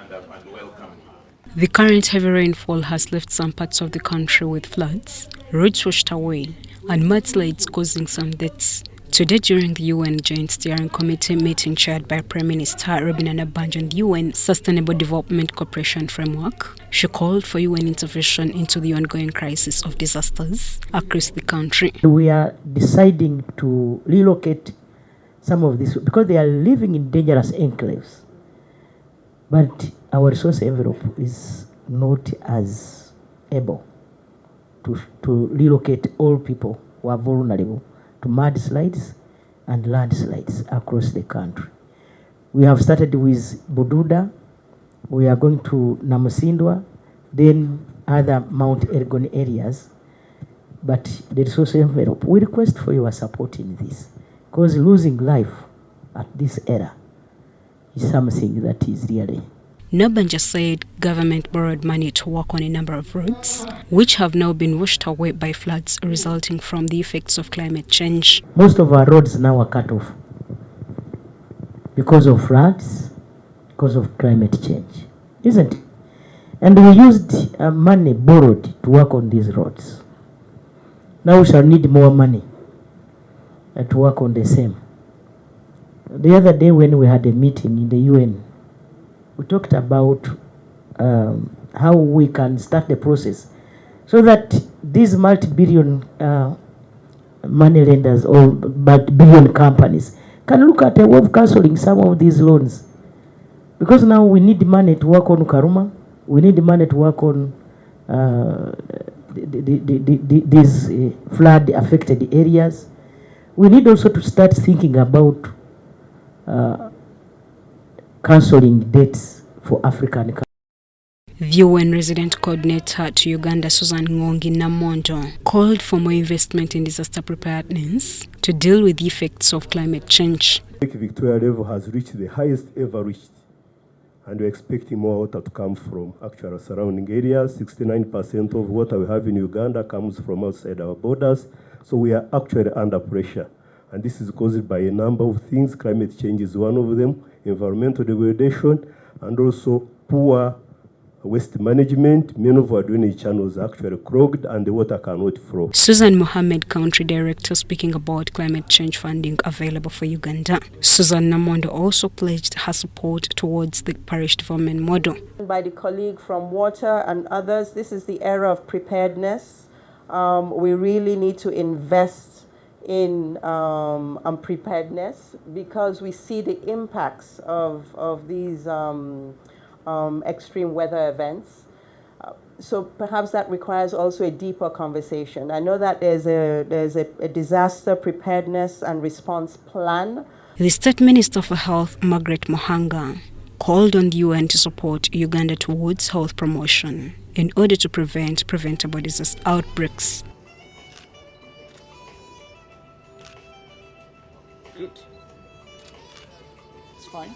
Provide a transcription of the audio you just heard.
and welcome. The current heavy rainfall has left some parts of the country with floods, roads washed away, and mudslides causing some deaths. Today, during the UN Joint Steering Committee meeting chaired by Prime Minister Robinah Nabbanja on the UN Sustainable Development Cooperation Framework, she called for UN intervention into the ongoing crisis of disasters across the country. We are deciding to relocate some of this because they are living in dangerous enclaves. But our resource envelope is not as able to relocate all people who are vulnerable to mudslides and landslides across the country. We have started with Bududa, we are going to Namusindwa, then other Mount Elgon areas. But the resource envelope, we request for your support in this, because losing life at this era is something that is really. Nabbanja said government borrowed money to work on a number of roads, which have now been washed away by floods resulting from the effects of climate change. Most of our roads now are cut off because of floods, because of climate change, isn't it? And we used money borrowed to work on these roads. Now we shall need more money to work on the same. The other day when we had a meeting in the UN, we talked about how we can start the process so that these multi-billion money lenders or billion companies can look at a way of cancelling some of these loans. Because now we need money to work on Karuma, we need money to work on these flood-affected areas. We need also to start thinking about cancelling debts for African countries. The UN resident coordinator to Uganda, Susan Namondo, called for more investment in disaster preparedness to deal with the effects of climate change. Lake Victoria level has reached the highest ever reached, and we're expecting more water to come from actual surrounding areas. 69% of water we have in Uganda comes from outside our borders, so we are actually under pressure. And this is caused by a number of things. Climate change is one of them, environmental degradation, and also poor waste management. Many of our drainage channels are actually clogged and the water cannot flow. Susan Mohammed, Country Director, speaking about climate change funding available for Uganda. Susan Namondo also pledged her support towards the parish development model. By the colleague from Water and others, this is the era of preparedness. We really need to invest in preparedness because we see the impacts of these extreme weather events. So perhaps that requires also a deeper conversation. I know that there's a disaster preparedness and response plan. The State Minister for Health, Margaret Mohanga, called on the UN to support Uganda towards health promotion in order to prevent preventable disease outbreaks. Good. It's fine.